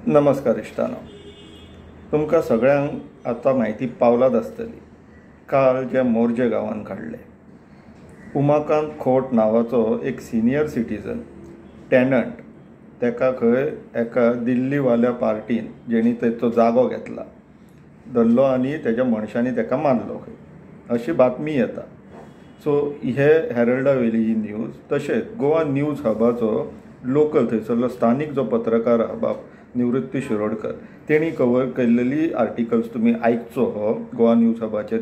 नमस्कार इश्टानो, तुमकां सगळ्यांक आतां म्हायती पावलाच आसतली। काल जे मोर्जे गांवांत काडले, उमाकांत खोट नांवाचो एक सिनियर सिटीजन टॅनंट, तेका खंय एका दिल्लीवाल्या पार्टीन जेणी तेचो जागो घेतला धरलो आनी तेज्या मनशांनी तेका मारलो खंय अशी बातमी येता। सो हे हेरल्डा वयली ही न्यूज। तशेंच गोवा न्यूज हबाचो लोकल थंयसरलो स्थानीक जो पत्रकार आहा निवृत्ती शिरोडकर, तेणी कवर केल्लेली आर्टिकल्स तुमी आयकचो। हो गोवा न्यूज हबाचेर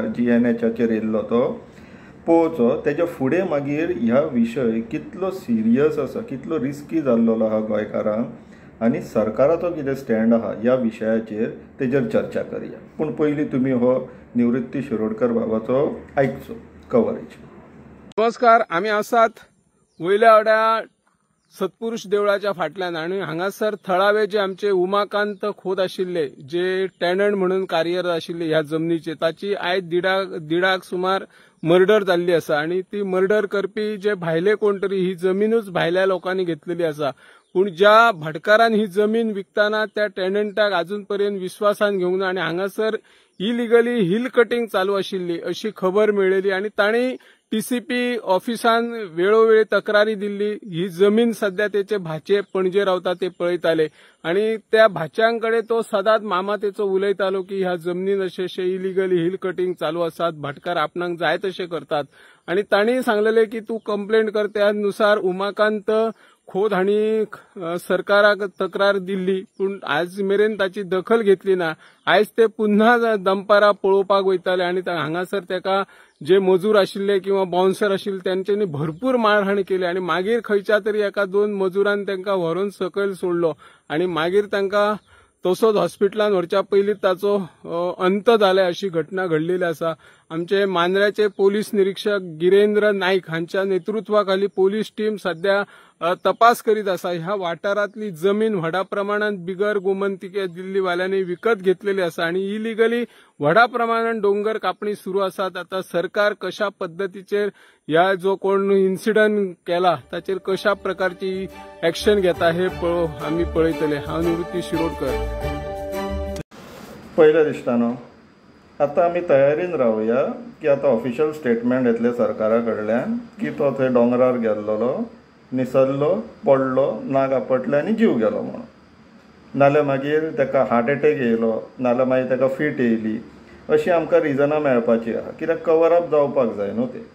GNHचेर येयल्लो तो पळोवचो। तेज्या फुडें मागीर ह्या विशय कितलो सिरियस आसा, कितलो रिस्की जाल्लो आहा गोंयकारांक आनी सरकाराचो कितें स्टँड आहा ह्या विशयाचेर तेजेर चर्चा करया। पूण पयलीं तुमी हो निवृत्ती शिरोडकर बाबाचो आयकचो कवरेज। नमस्कार, आमी आसात वयल्या वाड्या सत्पुरुष देवळाच्या फाटल्यान आनी हांगासर थळावे जे आमचे उमाकांत खोत आशिल्ले, जे टॅनंट म्हणून कार्यरत आशिल्ले ह्या जमनीचे, ताची आयज दिडाक सुमार मर्डर जाल्ली आसा आनी ती मर्डर करपी जे भायले कोण तरी ही जमीनूच भायल्या लोकांनी घेतलेली आसा। पूण ज्या भटकारान ही जमीन विकताना त्या टॅनंटाक अजून पर्यंत विश्वासान घेवंक ना आनी हांगासर इलिगली हिल कटिंग चालू आशिल्ली अशी खबर मेळिल्ली आनी तांणी TCP ऑफिसान वेळोवेळी तक्रारी दिल्ली। ही जमीन सध्या तेचे भाचे पणजे रावता ते पळयताले आनी त्या भाच्यांकडे तो सदांच मामातेचो उलयतालो की ह्या जमनीन अशें इलिगली हिल कटिंग चालू आसात, भटकार आपणाक जाय तशें करतात आनी तांणी सांगलेले की तूं कंप्लेंट कर। त्या नुसार उमाकांत खोत हांणी सरकाराक तक्रार दिल्ली, पूण आज मेरेन ताची दखल घेतली ना। आयज ते पुन्हा दंपारा पळोवपाक वयताले आनी हांगासर तेका जे मजूर आशिल्ले किंवा बाउन्सर आशिल्ले त्यांच्यानी भरपूर मारहाण केली आनी मागीर खंयच्या तरी एका दोन मजुरान तांकां व्हरून सकयल सोडलो आनी मागीर तांकां तसोच हॉस्पिटलांत व्हरच्या पयलीं ताचो अंत जाले अशी घटना घडलेली आसा। आमचे मांद्र्याचे पोलीस निरीक्षक गिरेंद्र नाईक हांच्या नेतृत्वाखाली पोलीस टीम सध्या तपास करीत आसा। ह्या वाठारांतली जमीन व्हडा प्रमाणात बिगर गोमंतकी दिल्लीवाल्यांनी विकत घेतलेली आसा आनी इलिगली व्हडा प्रमाणात डोंगर कापणी सुरू आसा। आता सरकार कशा पद्धतीचेर ह्या जो कोण इन्सिडंट केला ताचेर कशा प्रकारची ऍक्शन घेता हे आमी पळयतले। हांव निवृत्ती शिरोडकर। पयल्या दिसतानो आतां आमी तयारीन रावया की आतां ऑफिशियल स्टेटमेंट येतले सरकारा कडल्यान की तो थंय दोंगरार गेल्लो, निसरलो, पडलो, नाग आपटले आनी जीव गेलो म्हणून, नाल्यार मागीर ताका हार्ट एटॅक येयलो, नाल्यार मागीर ताका फीट येयली, अशी आमकां रिजनां मेळपाची आहा, कित्याक कवर अप जावपाक जाय न्हू ते।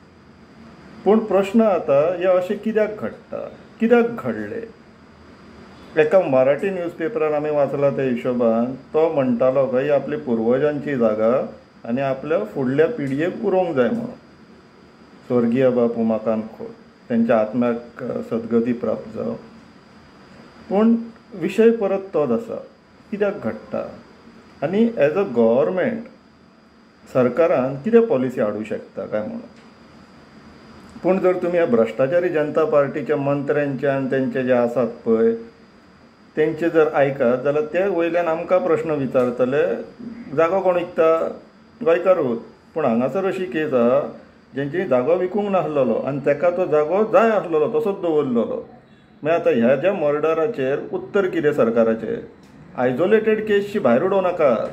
पूण प्रश्न आतां हे अशें कित्याक घडटा, कित्याक घडले? एका मराठी न्यूजपेपरान आमी वाचला त्या हिशोबान तो म्हणटालो ही आपली पुर्वजांची जागा आनी आपल्या फुडल्या पिडयेक उरोवंक जाय म्हणून। स्वर्गीय बाब उमाकांत खोत त्यांच्या आत्म्याक सद्गती प्राप्त जावं। पूण विशय परत तोच आसा, कित्याक घडटा आनी एज अ गव्हर्मेंट सरकारान कितें पॉलिसी हाडूंक शकता काय म्हणून। पूण जर तुमी ह्या भ्रश्टाचारी जनता पार्टीच्या मंत्र्यांचे आनी तेंचे जे आसात पळय तेंचे जर आयकात जाल्यार ते वयल्यान आमकां प्रश्न विचारतले, जागो कोण विकता? गोंयकारूच। पूण हांगासर अशी केस आहा जेंची जागो विकूंक नासलेलो आनी ताका तो जागो जाय आसलेलो तसोच दवरलेलो। मागीर आतां ह्या ज्या मर्डराचेर उत्तर कितें सरकाराचें? आयसोलेटेड केसची भायर उडोवं नाकात।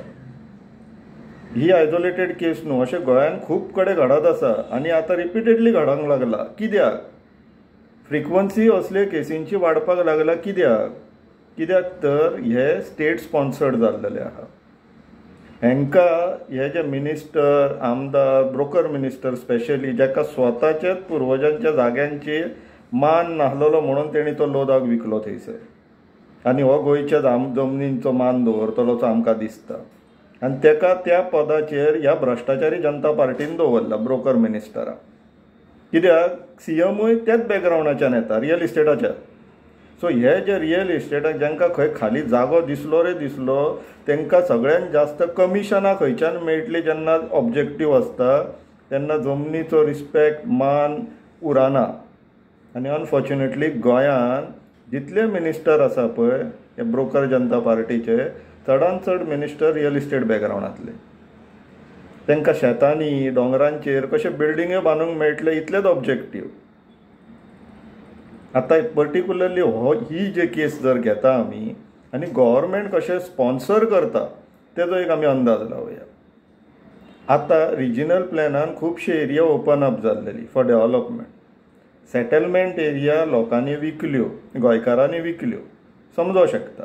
ही आयसोलेटेड केस न्हू, अशें गोंयान खूब कडेन घडत आसा आनी आतां रिपिटेडली घडोंक लागला। कित्याक? फ्रिक्वन्सी असले केसींची वाडपाक लागला। कित्याक तर हे स्टेट स्पॉन्सर्ड जाल्लेले आहा। हांकां हे जे मिनिस्टर, आमदार, ब्रोकर मिनिस्टर स्पेशली, जाका स्वताच्याच पुर्वजांच्या जाग्यांची मान नासलेलो म्हणून तेणी तो लोदाक विकलो थंयसर आनी हो गोंयच्या जमनींचो मान दवरतलोचो आमकां दिसता आनी तेका त्या पदाचेर ह्या भ्रश्टाचारी जनता पार्टीन दवरला, ब्रोकर मिनिस्टराक। कित्याक CMूय त्याच बॅकग्रावंडाच्यान येता, रियल इस्टेटाच्या। सो हे जे रियल इस्टेटाक जांकां खंय खाली जागो दिसलो रे दिसलो तांकां सगळ्यान जास्त कमिशनां खंयच्यान मेळटली जेन्ना ऑब्जेक्टीव आसता तेन्ना जमनीचो रिस्पेक्ट, मान उरना। आनी अनफॉर्च्युनेटली गोंयान जितले मिनिस्टर आसा पळय हे ब्रोकर जनता पार्टीचे, चडांत चड मिनिस्टर रियल इस्टेट बॅकग्रावंडांतले। तांकां शेतांनी, दोंगरांचेर कशे बिल्डिंगे बांदूंक मेळटले इतलेच ऑब्जेक्टीव। आतां पर्टिक्युलरली ही जे केस जर घेता आमी आनी गव्हर्मेंट कशें स्पॉन्सर करता तेजो एक आमी अंदाज लावया. आतां रिजनल प्लॅनान खुबशे एरिया ओपन अप जाल्लेली फॉर डेव्हलपमेंट. सेटलमेंट एरिया लोकांनी विकल्यो, गोंयकारांनी विकल्यो, समजूंक शकता.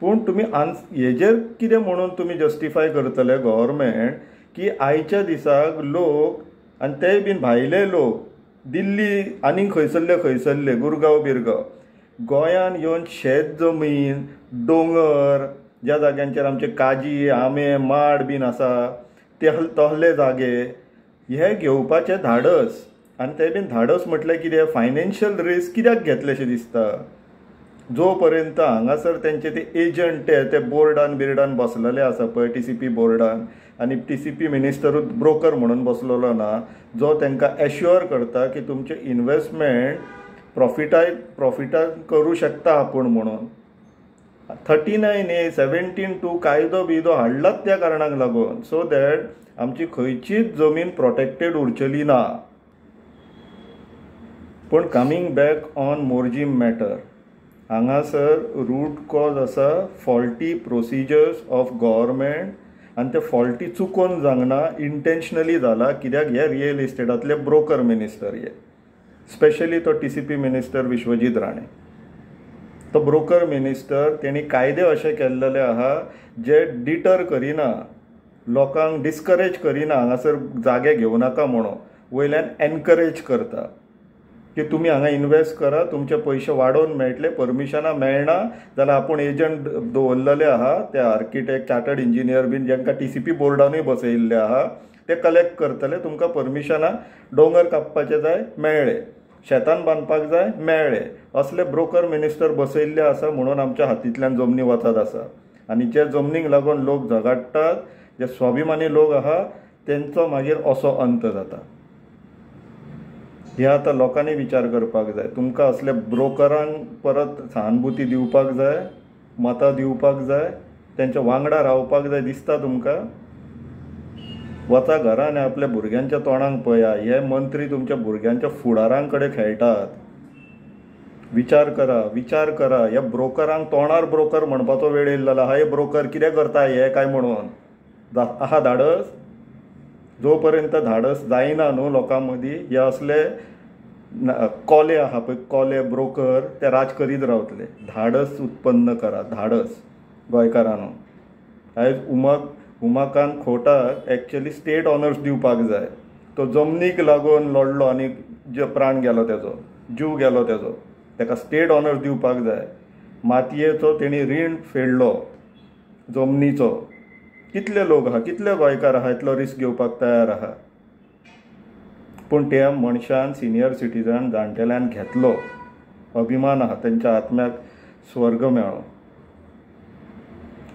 पूण तुमी हेजेर कितें म्हणून तुमी जस्टिफाय करतले गव्हर्मेंट की आयच्या दिसाक लोक आनी तेय बीन भायले लोक दिल्ली आनीक खंयसरले गुरगांव बिरगांव गोंयान येवन शेत जमीन दोंगर ज्या जाग्यांचेर आमचे काजी आंबे माड बीन आसा तहले जागे हे घेवपाचें धाडस. आनी ते बीन धाडस म्हटल्यार कितें फायनान्शियल रिस्क कित्याक घेतलेशें दिसता. जो पर्यंत हांगासर तेंचे ते एजंट ते बोर्डान बिर्डान बसलेले आसा पळय TCP बोर्डान आनी TCP मिनिस्टरूच ब्रोकर म्हणून बसलेलो ना जो तांकां एश्युअर करता की तुमचे इन्वेस्टमेंट प्रॉफिटान करूं शकता आपूण म्हणून. 39A 17(2) कायदो बिदो हाडलाच त्या कारणाक लागून सो दॅट आमची खंयचीच जमीन प्रोटेक्टेड उरचली ना. पूण coming back on Morjim matter, हांगासर रूट कॉज आसा फॉल्टी प्रोसिजर्स ऑफ गव्हर्मेंट आनी ते फॉल्टी चुकोवन जावना, इंटेन्शनली जाला. कित्याक हे रियल इस्टेटांतले ब्रोकर मिनिस्टर हे स्पेशली तो TCP मिनिस्टर विश्वजीत राणे. तो ब्रोकर मिनिस्टर तेणी कायदे अशे केल्लेले आहा जे डिटर करिना, लोकांक डिस्करेज करिना हांगासर जागे घेवं नाका म्हणून, वयल्यान एनकरेज करता की तुमी हांगा इन्वेस्ट करा, तुमचे पयशे वाडोवन मेळटले. परमिशनां मेळना जाल्यार आपूण एजंट दवरलेले आहा, ते आर्किटेक्ट चार्टर्ड इंजिनियर बीन जांकां TCP बोर्डानूय बसयल्ले आहा, ते कलेक्ट करतले. तुमकां परमिशनां दोंगर कापपाचे जाय मेळ्ळे, शेतान बांदपाक जाय मेळ्ळे. असले ब्रोकर मिनिस्टर बसयल्ले आसा म्हणून आमच्या हातींतल्यान जमनी वचत आसा. आनी जे जमनीक लागून लोक झगडटात, जे स्वाभिमानी लोक आहा तेंचो मागीर असो अंत जाता. हे आतां लोकांनी विचार करपाक जाय. तुमकां असले ब्रोकरांक परत सहानुभुती दिवपाक जाय, मतां दिवपाक जाय, तेंच्या वांगडा रावपाक जाय दिसता तुमकां. वचा घरान आपल्या भुरग्यांच्या तोंडाक पळया, हे मंत्री तुमच्या भुरग्यांच्या फुडारां कडेन खेळटात. विचार करा. ह्या ब्रोकरांक तोंडार ब्रोकर म्हणपाचो वेळ येयल्लो आहा. हे ब्रोकर कितें करता हे काय म्हणून आहा धाडस. जो पर्यंत धाडस जायना न्हू लोकां मदीं, हे असले कोले आहा पळय कोले ब्रोकर ते राज करीत रावतले. धाडस उत्पन्न करा, धाडस गोंयकारांनो. आयज उमाकांत खोटाक एक्चुअली स्टेट ऑनर्स दिवपाक जाय. तो जमनीक लागून लढलो आनी जे प्राण गेलो तेजो, जीव गेलो तेजो, ताका स्टेट ऑनर्स दिवपाक जाय. मातयेचो तेणी रीण फेडलो जमनीचो. कितले लोक आहा, कितले गोंयकार आहा इतलो रिस्क घेवपाक तयार आहा. पूण त्या मनशान सिनियर सिटीजन जाणटेल्यान घेतलो. अभिमान आहा, तेंच्या आत्म्याक स्वर्ग मेळ्ळो.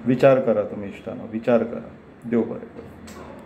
विचार करा तुमी इश्टानो, विचार करा. देव बरें करूं.